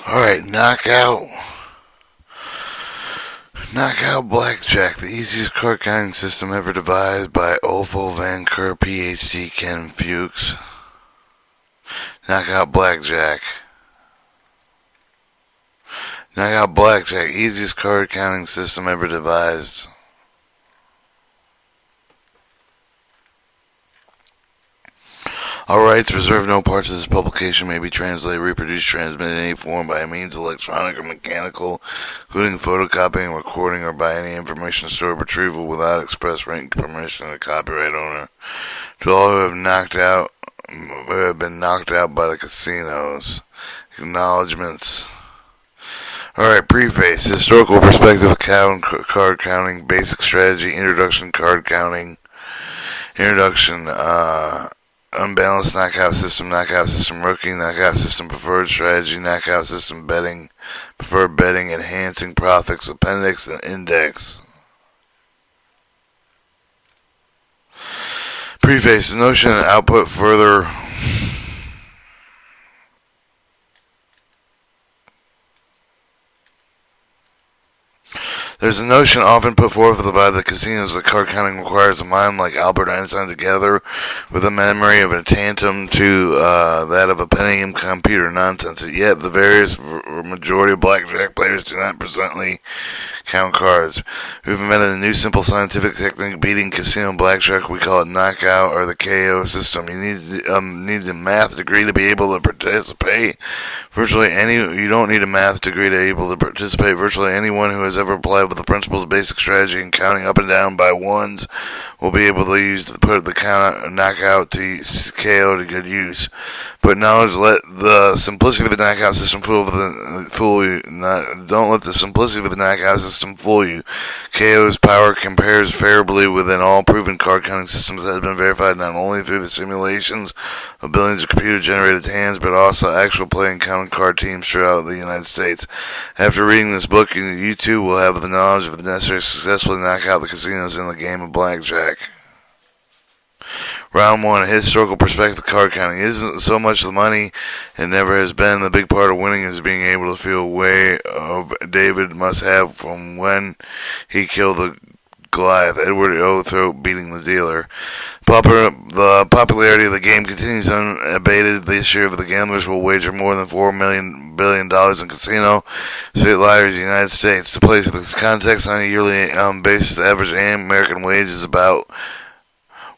Alright, Knockout Blackjack, the easiest card counting system ever devised by Olfo Van Keur, PhD, Ken Fuchs. Knockout Blackjack. Knockout Blackjack, easiest card counting system ever devised. All rights reserved. No parts of this publication may be translated, reproduced, transmitted in any form by means of electronic or mechanical, including photocopying, recording, or by any information stored or retrieval without express written permission of the copyright owner. To all who have been knocked out by the casinos, acknowledgments. Alright, preface. Historical perspective of card counting, basic strategy, introduction, card counting, introduction, unbalanced knockout system rookie, knockout system preferred strategy, knockout system betting, preferred betting, enhancing profits, appendix, and index. Preface. The notion and output further. There's a notion often put forth by the casinos that card counting requires a mind like Albert Einstein together with a memory of a tantum to that of a Pentium computer. Nonsense. Yet the various majority of blackjack players do not presently count cards. We've invented a new simple scientific technique beating casino blackjack. We call it knockout or the KO system. You need a math degree to be able to participate. You don't need a math degree to be able to participate. Virtually anyone who has ever applied with the principles of basic strategy and counting up and down by ones will be able to put the knockout to KO to good use. But knowledge, let the simplicity of the knockout system fool you. Don't let the simplicity of the knockout system fool you. KO's power compares favorably within all proven card counting systems that has been verified not only through the simulations of billions of computer-generated hands, but also actual playing counting card teams throughout the United States. After reading this book, you too will have the knowledge of the necessary to successfully knock out the casinos in the game of blackjack. Round 1, historical perspective card counting. It isn't so much the money, it never has been. The big part of winning is being able to feel way of David must have from when he killed the Goliath, Edward O. Throat beating the dealer. The popularity of the game continues unabated. This year, the gamblers will wager more than $4 billion in casino state lotteries in the United States. To place this context on a yearly basis, the average American wage is about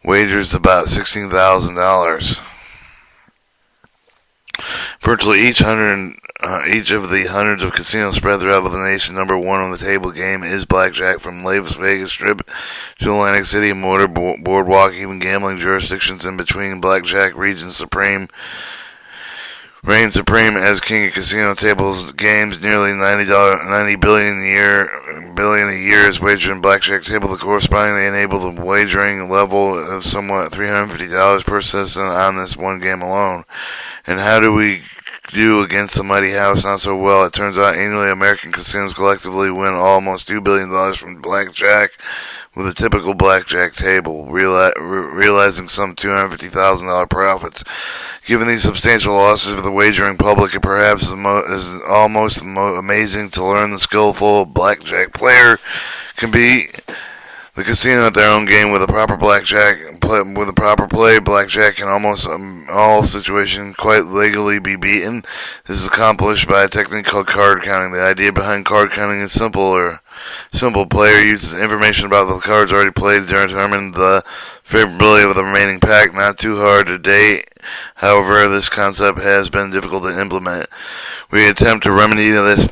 $16,000. Virtually each of the hundreds of casinos spread throughout the nation. Number one on the table game is blackjack, from Las Vegas Strip to Atlantic City, Motor Boardwalk, even gambling jurisdictions in between. Blackjack reigns supreme as king of casino tables games. Nearly $90 billion a year is wagered in blackjack table. The correspondingly enabled wagering level of somewhat $350 per citizen on this one game alone. And how do we do against the mighty house? Not so well. It turns out annually American casinos collectively win almost $2 billion from blackjack, with a typical blackjack table realizing some $250,000 profits. Given these substantial losses for the wagering public, it perhaps is almost amazing to learn the skillful blackjack player can be the casino at their own game. With a proper play, blackjack can almost all situations quite legally be beaten. This is accomplished by a technique called card counting. The idea behind card counting is simple. Player uses information about the cards already played to determine the favorability of the remaining pack. Not too hard to date. However, this concept has been difficult to implement. We attempt to remedy this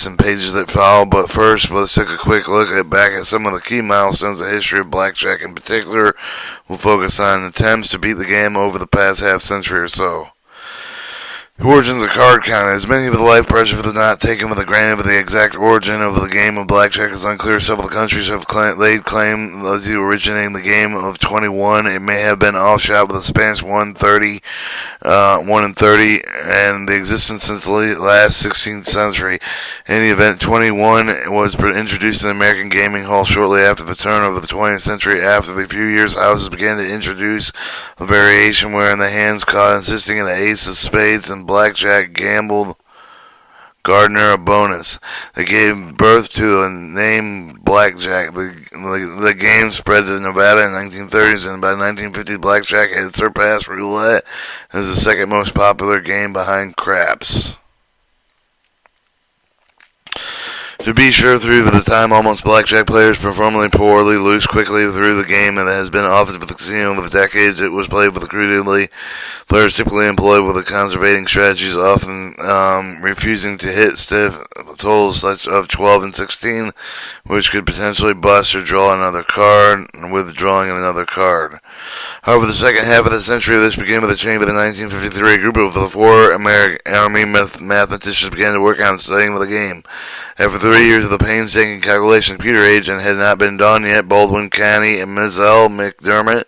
in pages that follow, but first, let's take a quick look back at some of the key milestones of the history of blackjack. In particular, we'll focus on attempts to beat the game over the past half century or so. The origins of card counting. As many of the life pressure for not taken with a grain of the exact origin of the game of blackjack is unclear. Several countries have laid claim to originating the game of 21. It may have been offshot with the Spanish 1 and 30, and the existence since the last 16th century. In the event, 21 was introduced in the American gaming hall shortly after the turn of the 20th century. After the few years, houses began to introduce a variation wherein the hands caught insisting in the ace of spades and blackjack gambled Gardner a bonus. They gave birth to a name Blackjack. The game spread to Nevada in the 1930s, and by 1950, blackjack had surpassed roulette as the second most popular game behind craps. To be sure, through the time, almost blackjack players performingly poorly lose quickly through the game, and it has been often for the casino over the decades. It was played with crudely. Players typically employed with a conservating strategies, often refusing to hit stiff totals such of 12 and 16, which could potentially bust or draw another card, withdrawing another card. However, the second half of the century, this began with a change in 1953. A group of the four American Army mathematicians began to work on studying the game. After 3 years of the painstaking calculation computer age and had not been done yet, Baldwin Canny and Mizell McDermott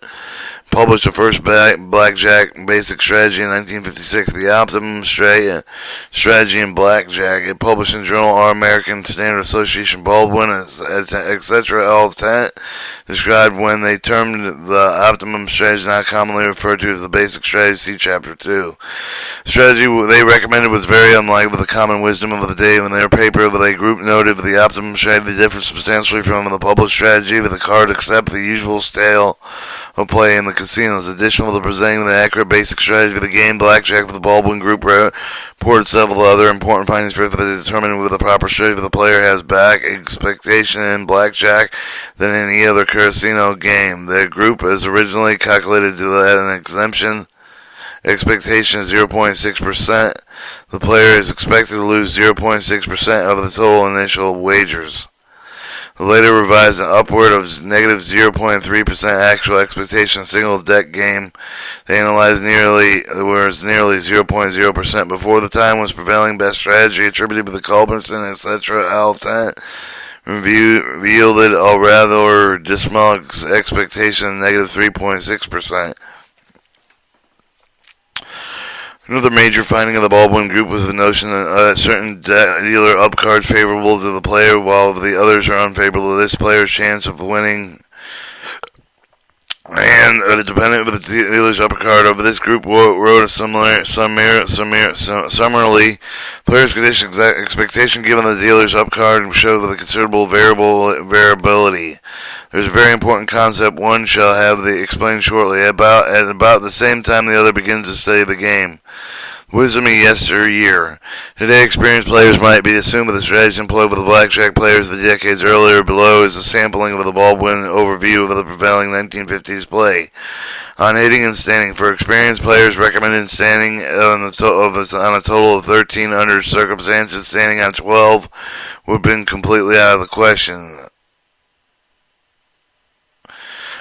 published the first blackjack basic strategy in 1956, The Optimum Strategy in Blackjack. It published in Journal Our American Standard Association. Baldwin, etc. L. Tent described when they termed the optimum strategy, not commonly referred to as the basic strategy. See Chapter 2. The strategy they recommended was very unlike the common wisdom of the day. In their paper, the group noted that the optimum strategy differed substantially from the published strategy, with the card except the usual style of play in the casinos. Additional to presenting the accurate basic strategy of the game, blackjack for the Baldwin Group reported several other important findings for determining whether the proper strategy for the player has back expectation in blackjack than any other casino game. The group is originally calculated to add an exemption expectation is 0.6%. The player is expected to lose 0.6% of the total initial wagers. The later revised an upward of negative 0.3% actual expectation single deck game. They analyzed nearly 0.0% before the time was prevailing best strategy attributed to the Culbertson, etc. Altent yielded a rather dismal expectation negative 3.6%. Another major finding of the Baldwin Group was the notion that certain dealer up cards favorable to the player, while the others are unfavorable to this player's chance of winning, and dependent of the dealer's upper card. Over this group wrote a summarily, player's condition expectation given the dealer's up card showed with a considerable variability. There's a very important concept one shall have explained shortly. At about the same time the other begins to study the game. Wisdom of yesteryear. Today, experienced players might be assumed that the strategy employed with the blackjack players the decades earlier below is a sampling of the Baldwin overview of the prevailing 1950s play. On hitting and standing, for experienced players, recommended standing on a total of 13 under circumstances. Standing on 12 would have been completely out of the question.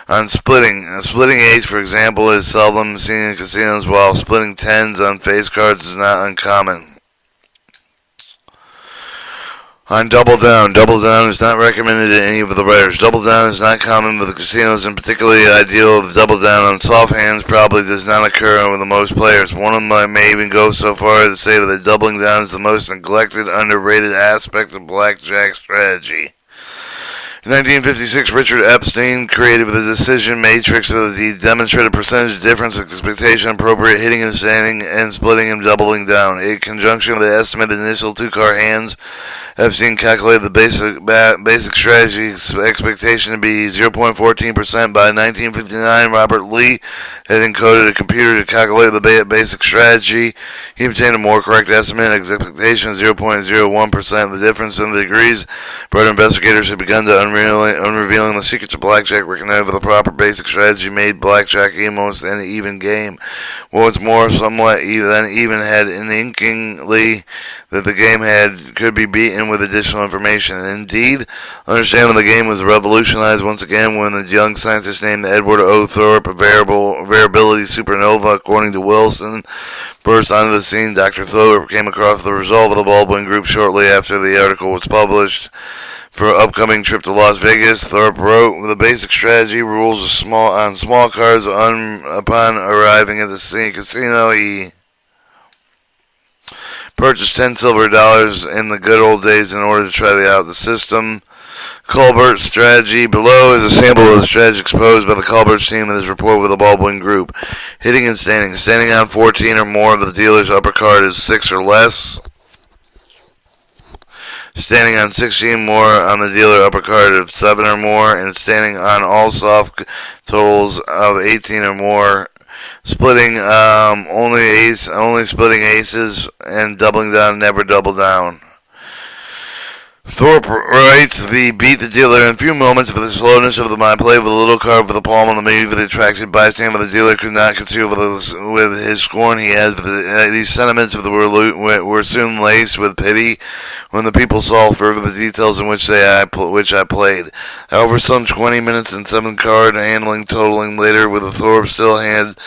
On splitting, splitting 8s, for example, is seldom seen in casinos, while splitting 10s on face cards is not uncommon. On double down is not recommended to any of the writers. Double down is not common with the casinos, and particularly ideal of double down on soft hands probably does not occur with the most players. One of them may even go so far as to say that doubling down is the most neglected, underrated aspect of blackjack strategy. In 1956, Richard Epstein created the decision matrix of the demonstrated percentage difference of expectation, appropriate hitting and standing, and splitting and doubling down. In conjunction with the estimated initial two-card hands, Epstein calculated the basic strategy expectation to be 0.14%. By 1959, Robert Lee had encoded a computer to calculate the basic strategy. He obtained a more correct estimate, expectation of 0.01%. The difference in the degrees brought investigators had begun to unrevealing the secrets of blackjack, recognized with the proper basic strategy made blackjack almost an even game. What's more, somewhat even had an inkingly that the game could be beaten with additional information. Indeed, understanding the game was revolutionized once again when the young scientist named Edward O. Thorpe, a variability supernova, according to Wilson, burst onto the scene. Dr. Thorpe came across the result of the Baldwin Group shortly after the article was published. For an upcoming trip to Las Vegas, Thorpe wrote, the basic strategy rules on small cards upon arriving at the casino. He purchased $10 silver in the good old days in order to try out the system. Colbert's strategy. Below is a sample of the strategy exposed by the Colbert's team in his report with the Baldwin group. Hitting and standing. Standing on 14 or more of the dealer's upper card is 6 or less. Standing on 16 more on the dealer upper card of 7 or more, and standing on all soft totals of 18 or more. Splitting only splitting aces, and doubling down, never double down. Thorpe writes, the beat the dealer in few moments for the slowness of the mind play with a little card with the palm on the move with the attracted bystander. The dealer could not conceal with his scorn he had. These sentiments of the were soon laced with pity when the people saw further the details in which I played. However, some 20 minutes and 7 card handling totaling later, with the Thorpe still had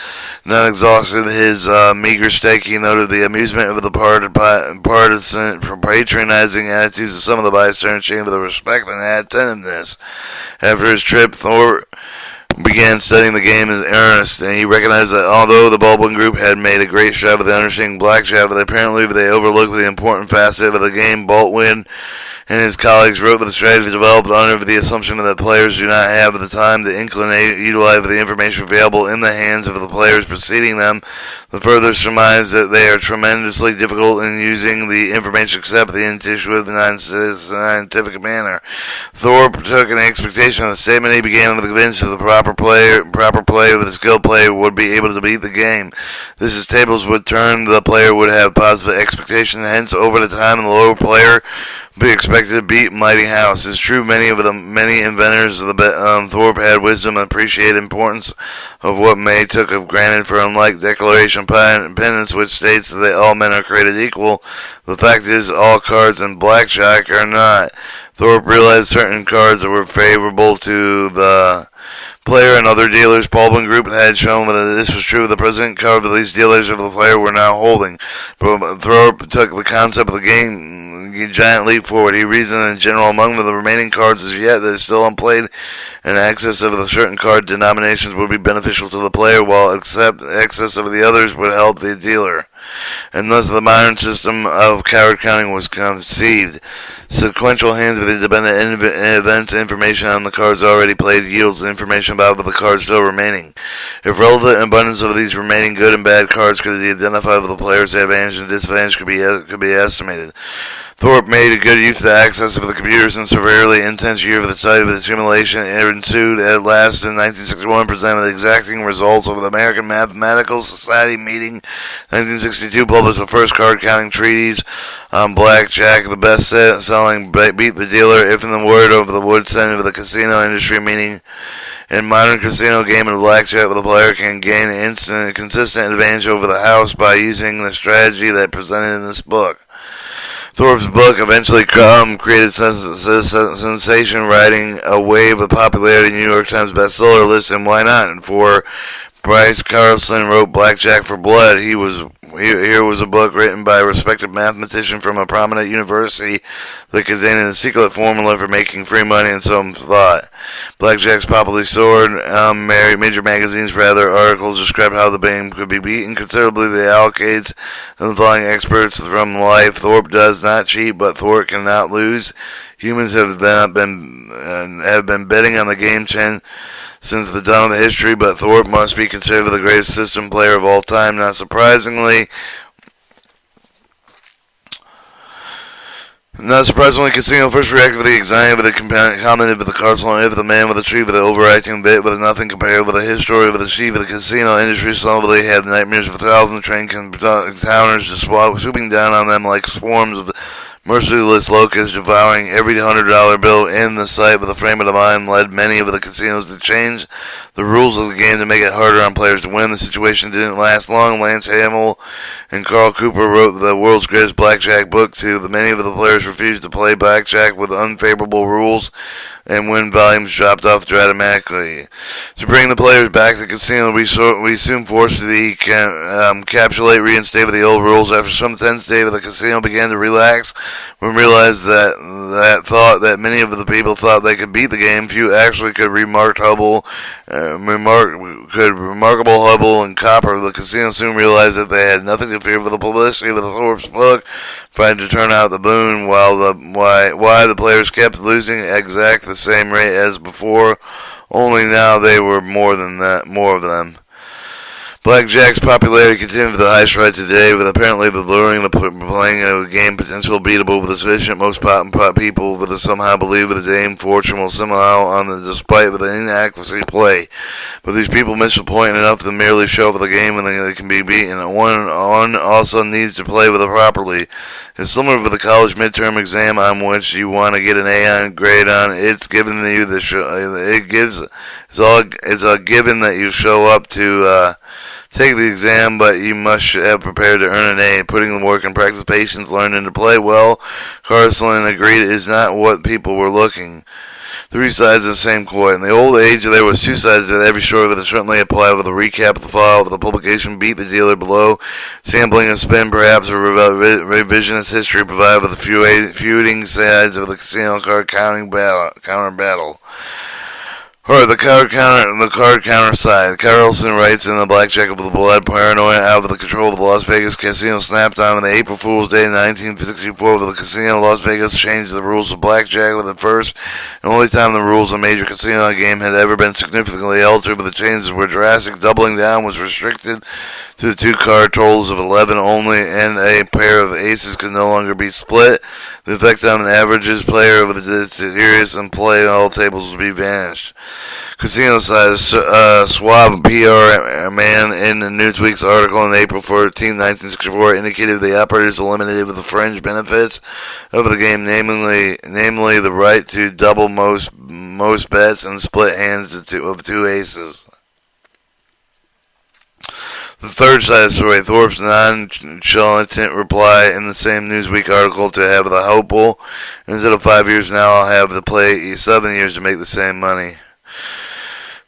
not exhausted his meager stake, he noted the amusement of the partisan patronizing attitudes of some of the bystanders, ashamed of the respect and attentiveness. After his trip, Thorpe began studying the game in earnest, and he recognized that although the Baldwin group had made a great shot of understanding blackjack, apparently they overlooked the important facet of the game. Baldwin and his colleagues wrote that the strategy developed under the assumption that players do not have at the time the inclination to utilize the information available in the hands of the players preceding them. The further surmise that they are tremendously difficult in using the information except the intuitive scientific manner. Thorpe took an expectation of the statement. He began with the convinced of the proper play with a skilled player would be able to beat the game. This is tables would turn, the player would have positive expectation, hence over the time the lower player be expected to beat mighty house. It's true many inventors of the Thorpe had wisdom and appreciated importance of what May took of granted for unlike Declaration of Independence, which states that all men are created equal. The fact is all cards in blackjack are not. Thorpe realized certain cards that were favorable to the player and other dealers. Baldwin Group had shown that this was true. The present card of these dealers of the player were now holding. But Thorpe took the concept of the game a giant leap forward. He reasoned in general among the remaining cards as yet that is still unplayed, and access of the certain card denominations would be beneficial to the player, while excess of the others would help the dealer. And thus the modern system of card counting was conceived. Sequential hands of independent events information on the cards already played yields information about the cards still remaining. If relevant abundance of these remaining good and bad cards could be identified with the player's advantage and disadvantage could be estimated. Thorpe made a good use of the access of the computers, and severely intense year of the study of the simulation ensued at last in 1961, presented the exacting results of the American Mathematical Society meeting. 1962 published the first card counting treatise on blackjack, the best-selling Beat the Dealer, if in the word of the wood center of the casino industry, meaning in modern casino game of blackjack, the player can gain instant, consistent advantage over the house by using the strategy that presented in this book. Thorpe's book eventually created sensation, riding a wave of popularity in the New York Times bestseller list, and why not? And for Bryce Carlson wrote Blackjack for Blood. Here was a book written by a respected mathematician from a prominent university that contained a secret formula for making free money, and some thought. Blackjack's popularly soared. Major magazines for other articles described how the game could be beaten considerably. The allocates and following experts from life. Thorpe does not cheat, but Thorpe cannot lose. Humans have been betting on the game since the dawn of the history, but Thorpe must be considered the greatest system player of all time. Not surprisingly, Casino first reacted with the anxiety of the commented with the cardslow if the man with the tree with the overacting bit with nothing compared with the history of the chief of the casino industry. Slowly had nightmares of 1,000 trained counters swooping down on them like swarms of merciless locusts, devouring every $100 bill in the sight. With the frame of the mind led many of the casinos to change the rules of the game to make it harder on players to win. The situation didn't last long. Lance Hamill and Carl Cooper wrote the world's greatest blackjack book too. Many of the players refused to play blackjack with unfavorable rules, and win volumes dropped off dramatically. To bring the players back to the casino, we soon forced the reinstate with the old rules. After some tense day, the casino began to relax When realized that many of the people thought they could beat the game, few actually could remarkable Hubble and Copper. The casino soon realized that they had nothing to fear for the publicity of the Thorpe's book, trying to turn out the boon, while why the players kept losing exact the same rate as before. Only now they were more of them. Blackjack's popularity continued with the high stride today, with apparently the luring of playing a game potential beatable with the sufficient most people with somehow believe that the Dame fortune will somehow on the despite with the inaccuracy play. But these people miss the point enough to merely show for the game and they can be beaten. One also needs to play with it properly. It's similar with the college midterm exam on which you want to get an A grade on. It's given you the it's a given that you show up to take the exam, but you must have prepared to earn an A. Putting the work and practice, patience, learning to play well, Carson agreed, is not what people were looking. Three sides of the same coin. In the old age, there was two sides to every story, but it certainly applied with a recap of the file of the publication, beat the dealer below, sampling and spin, perhaps a revisionist history provided with the feuding sides of the casino card counter battle. Or the card counter side. Carlson writes in the Blackjack of the Blood, paranoia out of the control of the Las Vegas casino snapped on the April Fool's Day in 1964 with the casino. Las Vegas changed the rules of Blackjack with the first and only time the rules of a major casino game had ever been significantly altered, but the changes were drastic. Doubling down was restricted to the two card totals of 11 only, and a pair of aces could no longer be split. The effect on an averages player of the serious and play all tables would be vanished. Casino size, Schwab PR man in Newsweek's article on April 14, 1964 indicated the operators eliminated the fringe benefits of the game, namely the right to double most bets and split hands of two aces. The third side of the story, Thorpe's nonchalant reply in the same Newsweek article to have the hopeful, instead of 5 years now, I'll have to play 7 years to make the same money.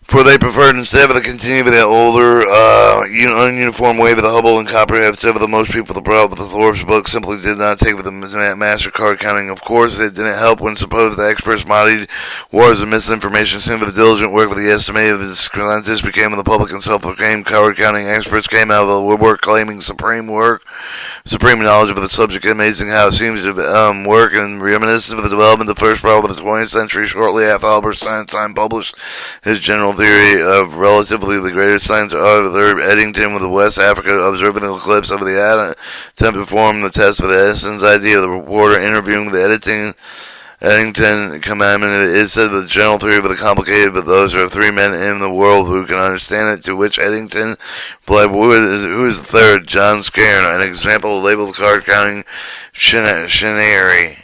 For they preferred instead of the continue with the older, ununiform way of the Hubble and Copper have said with the most people the problem with the Thorpe's book simply did not take with the MasterCard counting. Of course, it didn't help when supposed the experts modified wars of misinformation soon with the diligent work with the estimated the scientists became the public and self-proclaimed card counting experts came out of the woodwork claiming supreme knowledge of the subject. Amazing how it seems to work and reminiscent of the development of the first problem of the 20th century shortly after Albert Einstein published his general theory of relatively the greatest science of Eddington with the West Africa observing the eclipse of the atom attempt to perform the test for the Edison's idea. The reporter interviewing the Eddington commandment, it said that the general theory of the complicated, but those are three men in the world who can understand it, to which Eddington replied, who is the third? John Scairn, an example labeled card counting chinery.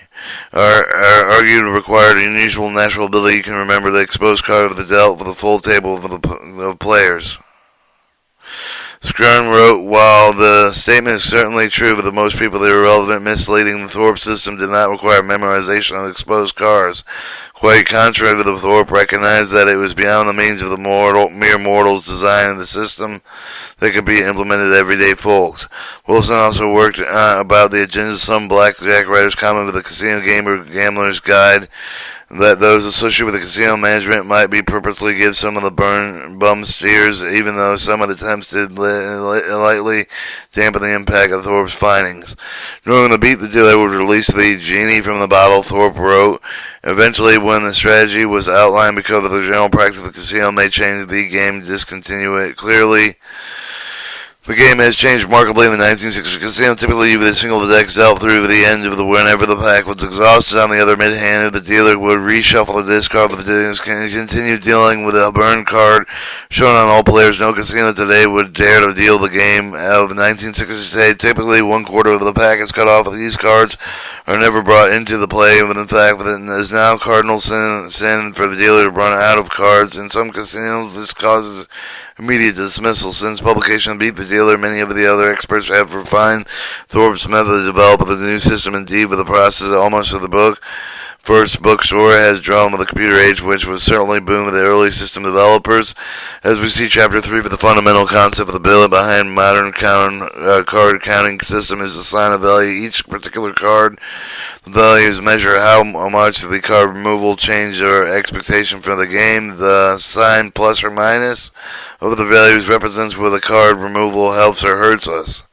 Argued required unusual natural ability. You can remember the exposed card of the dealt with a full table of players. Skern wrote, while the statement is certainly true for the most people, they were irrelevant, misleading. The Thorpe system did not require memorization of exposed cards. Quite contrary to the Thorpe recognized that it was beyond the means of the mere mortals designing the system that could be implemented everyday folks. Wilson also worked about the agendas of some blackjack writers common with the Casino Gambler's Guide, that those associated with the casino management might be purposely give some of the bum steers, even though some of the attempts did lightly dampen the impact of Thorpe's findings. Knowing the beat the dealer would release the genie from the bottle, Thorpe wrote, eventually when the strategy was outlined because of the general practice of the casino may change the game, discontinue it. Clearly, the game has changed remarkably in the 1960s. Casino typically with a single deck dealt through the end of the whenever the pack was exhausted. On the other mid-hand, the dealer would reshuffle the discard, but the dealers can continue dealing with a burn card shown on all players. No casino today would dare to deal the game of the 1960s today. Typically, 1/4 of the pack is cut off. These cards are never brought into the play, but in fact, it is now cardinal sin for the dealer to run out of cards. In some casinos, this causes immediate dismissal. Since publication beat the dealer, many of the other experts have refined Thorpe's method to develop the new system. Indeed, with the process almost of the book first bookstore has drawn with the computer age, which was certainly boom of the early system developers. As we see, Chapter 3 for the fundamental concept of the bill behind modern card counting system is the sign of value each particular card. The values measure how much the card removal changed our expectation for the game. The sign plus or minus over the values represents whether the card removal helps or hurts us.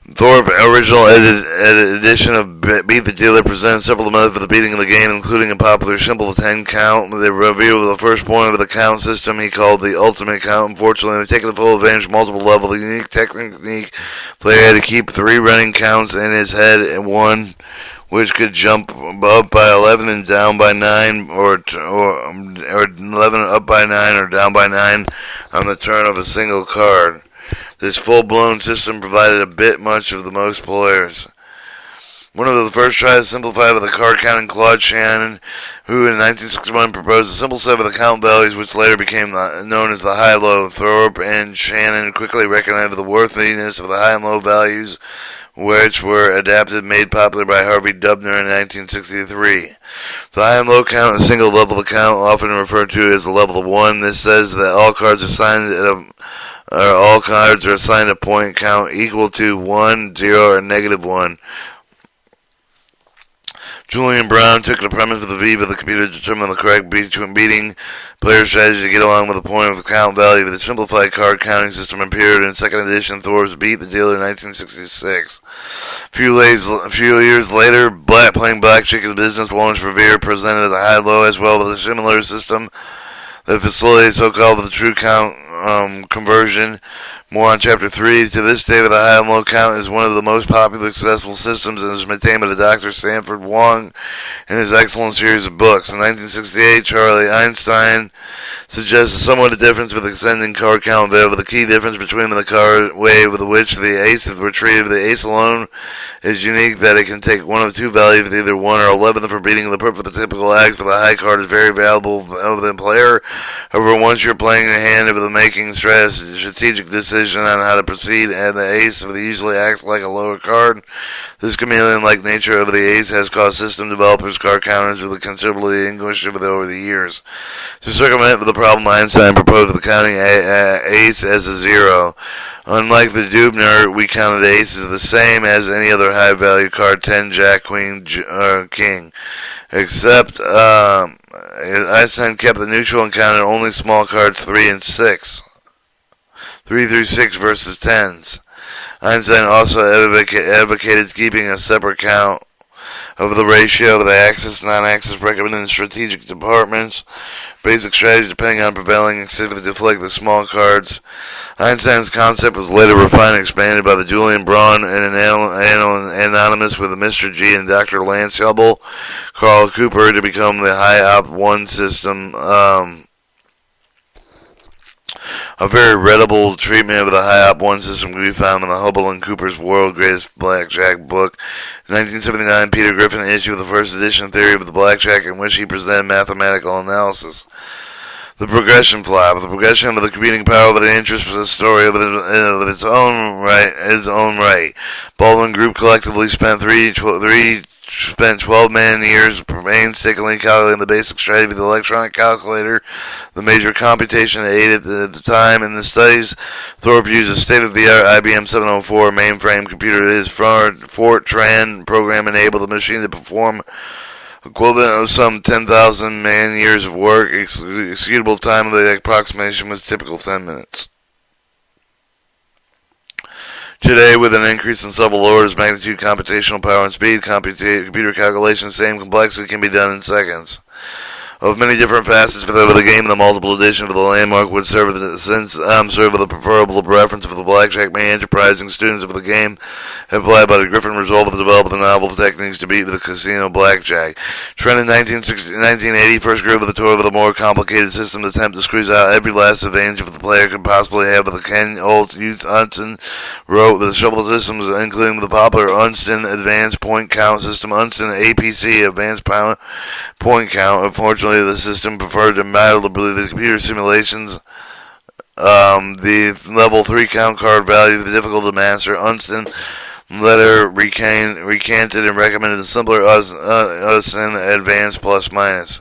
Thorpe original edition of Beat the Dealer presented several methods for the beating of the game, including a popular simple 10 count. They revealed the first point of the count system he called the ultimate count. Unfortunately, they've taken the full advantage of multiple levels. The unique technique player had to keep 3 running counts in his head and 1 which could jump up by 11 and down by 9, or 11 up by 9 or down by 9 on the turn of a single card. This full-blown system provided a bit much of the most players. One of the first tries to simplify with the card counting Claude Shannon, who in 1961 proposed a simple set of the count values, which later became known as the high-low. Thorpe and Shannon quickly recognized the worthiness of the high and low values, which were adapted and made popular by Harvey Dubner in 1963. The high and low count is a single level of count, often referred to as the level of 1. This says that all cards are assigned a point count equal to 1, 0, or negative 1. Julian Brown took the premise of the V of the computer to determine the correct beating player strategy to get along with the point of the count value. The simplified card counting system appeared in second edition Thorpe's Beat the Dealer in 1966. A few years later, playing Blackjack in the business launched Revere presented a high-low as well with a similar system that facilitates so-called the true count conversion. More on Chapter 3. To this day, the high and low count is one of the most popular successful systems and is maintained by Dr. Sanford Wong in his excellent series of books. In 1968, Charlie Einstein suggests somewhat a difference with ascending card count value. The key difference between the card way with which the aces were treated. The ace alone is unique that it can take one of 2 values, either 1 or 11 for beating the purpose of the typical act. For the high card is very valuable over the player. However, once you're playing a hand over the making strategic decision on how to proceed, and the ace of the usually acts like a lower card. This chameleon-like nature of the ace has caused system developers card counters with considerably English over the years. To circumvent the problem, Einstein proposed the counting ace as a 0. Unlike the Dubner, we counted aces the same as any other high-value card, 10, Jack, Queen, King. Except Einstein kept the neutral and counted only small cards 3 and 6. 3 through 6 versus 10s. Einstein also advocated keeping a separate count of the ratio of the axis non-axis recommended in strategic departments. Basic strategy depending on prevailing activity to deflect the small cards. Einstein's concept was later refined and expanded by the Julian Braun and an anonymous with Mr. G and Dr. Lance Hubble, Carl Cooper, to become the high op 1 system. A very readable treatment of the high op 1 system can be found in the Hubble and Cooper's World Greatest Blackjack book. In 1979, Peter Griffin issued the first edition theory of the blackjack in which he presented mathematical analysis. The progression flop. The progression of the computing power of the interest was a story of its own right. Baldwin Group collectively spent 12 man-years painstakingly calculating the basic strategy of the electronic calculator, the major computation aided at the time. In the studies, Thorpe used a state-of-the-art IBM 704 mainframe computer. His Fortran program enabled the machine to perform equivalent of some 10,000 man-years of work. Executable time of the approximation was typical 10 minutes. Today, with an increase in several orders, magnitude, computational power, and speed, computer calculations, same complexity can be done in seconds. Of many different facets for the game, the multiple edition of the landmark would serve as the preferable reference for the blackjack. Many enterprising students of the game have applied by the Griffin resolve to develop the novel techniques to beat the casino blackjack. Trend in 1980 first grew with the tour of a more complicated system to attempt to squeeze out every last advantage of the player could possibly have. The Ken Youth Hudson wrote the several systems, including the popular Unston Advanced Point Count System, Unston APC Advanced Point Count. Unfortunately, the system preferred to mildly the computer simulations. The level 3 count card value is difficult to master. Unston letter recanted and recommended a simpler us and advanced plus minus.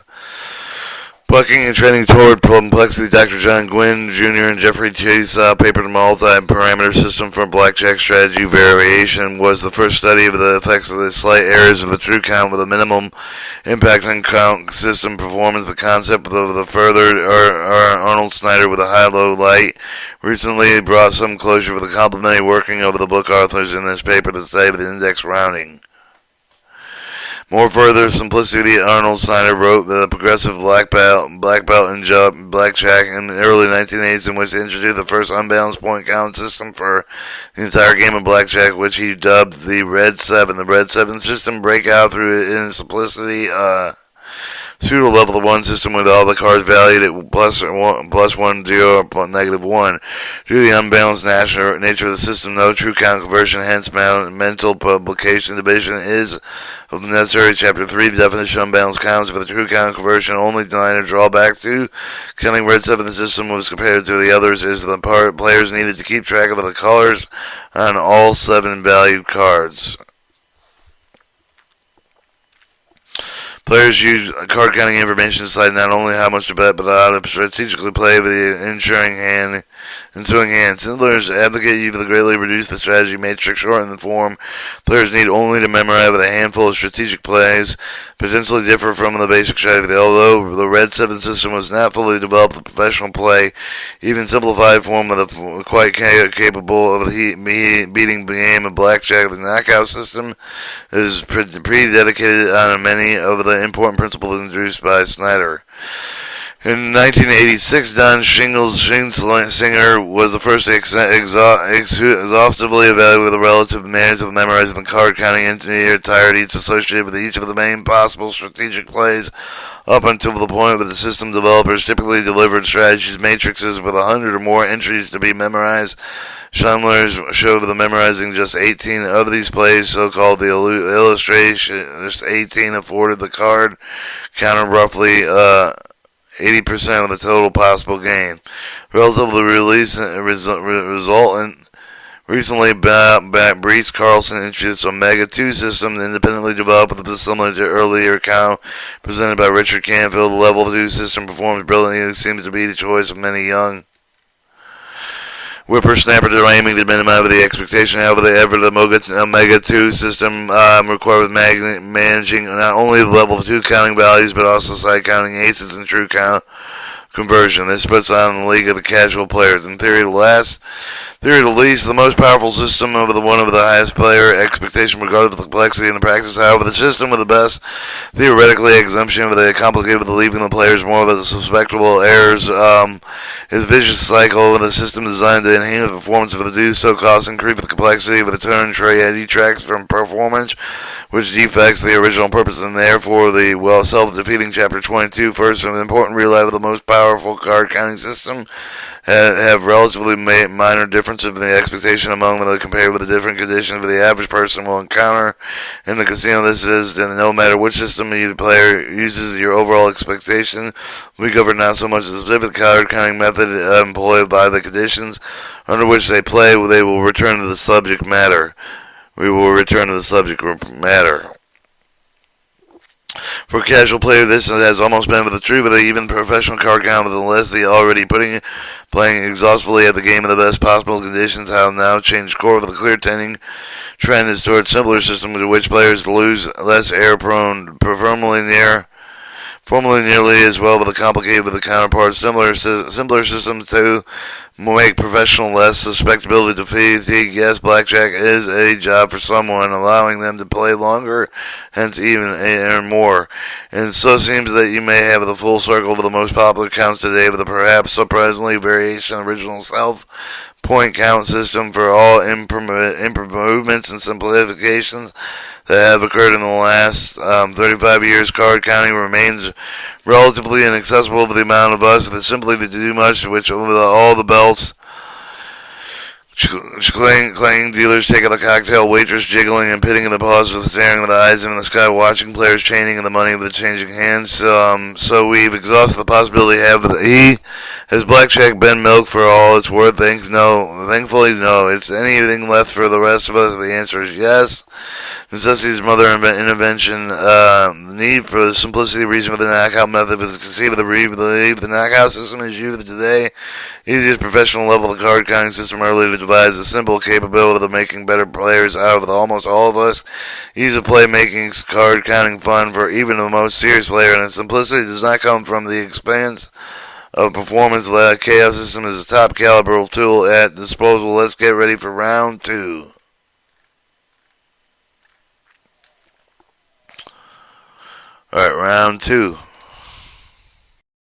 Bucking and trending toward complexity, Dr. John Gwynn Jr. and Jeffrey Chase papered a multi-parameter system for blackjack strategy variation was the first study of the effects of the slight errors of the true count with a minimum impact on count system performance. The concept of the furthered Arnold Snyder with a high-low light recently brought some closure with the complementary working of the book authors in this paper to study with index rounding. More further simplicity, Arnold Snyder wrote the progressive black belt in blackjack in the early 1980s, in which he introduced the first unbalanced point count system for the entire game of blackjack, which he dubbed the Red 7. The Red 7 system break out through it in simplicity, pseudo level 1 system with all the cards valued at plus 1, 0, or negative 1. Due to the unbalanced nature of the system, no true count conversion, hence mental publication division is of the necessary Chapter 3. The definition of unbalanced counts for the true count conversion only line or drawback to counting Red 7 system was compared to the others is the players needed to keep track of the colors on all 7 valued cards. Players use card counting information to decide not only how much to bet, but how to strategically play the ensuing hand. Swindlers advocate you for the greatly reduce the strategy matrix, shorten the form. Players need only to memorize with a handful of strategic plays, potentially differ from the basic strategy. Although the Red 7 system was not fully developed for professional play, even simplified form of the quite capable of beating the game of blackjack. The knockout system is pre-dedicated on many of the important principles introduced by Snyder. In 1986, Don Singer was the first to exhaustively evaluate the relative advantage of memorizing the card counting entities associated with each of the main possible strategic plays up until the point where the system developers typically delivered strategies matrices with 100 or more entries to be memorized. Schindler's showed the memorizing just 18 of these plays, so-called the illustration. Just 18 afforded the card counter roughly 80% of the total possible gain. Relatively resultant. Recently, Brees Carlson introduced Omega 2 system independently developed similar to earlier account presented by Richard Canfield. The Level 2 system performs brilliantly and seems to be the choice of many young whippersnappers are aiming to minimize the expectation. However, the Omega 2 system requires managing not only the level 2 counting values, but also side counting aces and true count conversion. This puts on the league of the casual players. In theory, the least, the most powerful system of the one of the highest player expectation regardless of the complexity in the practice. However, the system with the best theoretically exemption of the complicated with leaving the players more of the susceptible errors is a vicious cycle of the system designed to enhance the performance of the do so cost increase with the complexity of the turn trade detracts from performance, which defects the original purpose, and therefore the self-defeating Chapter 22. First, an important realize of the most powerful card counting system have relatively minor differences in the expectation among them compared with the different conditions that the average person will encounter in the casino. This is that no matter which system the player uses, your overall expectation will be governed not so much the specific card counting method employed by the conditions under which they play. They will return to the subject matter. We will return to the subject matter. For casual players, this has almost been with the truth, but even professional card count, unless they already playing exhaustively at the game in the best possible conditions, have now changed core of the clear trend is towards simpler systems to which players lose less error prone, formally nearly as well with the complicated with the counterparts. Simpler systems to make professional less susceptibility to fatigue. Yes, blackjack is a job for someone, allowing them to play longer, hence even earn more. And so it seems that you may have the full circle of the most popular counts today with a perhaps surprisingly variation of original point count system for all improvements and simplifications that have occurred in the last 35 years. Card counting remains relatively inaccessible for the amount of us that simply to do much, which over all the belts Clanging dealers take out the cocktail, waitress jiggling and pitting in the pauses with staring with the eyes in the sky, watching players chaining and the money with the changing hands. So we've exhausted the possibility has blackjack been milk for all it's worth? Thankfully, no. It's anything left for the rest of us? The answer is yes. Necessity's mother intervention. The need for the simplicity reason for the knockout method was conceived of the belief the knockout system is used today. Easiest professional level of the card counting system early to devise a simple capability of making better players out of almost all of us. Ease of play making card counting fun for even the most serious player, and its simplicity does not come from the expanse of performance. The chaos system is a top caliber tool at disposal. Let's get ready for round two. Alright, round two.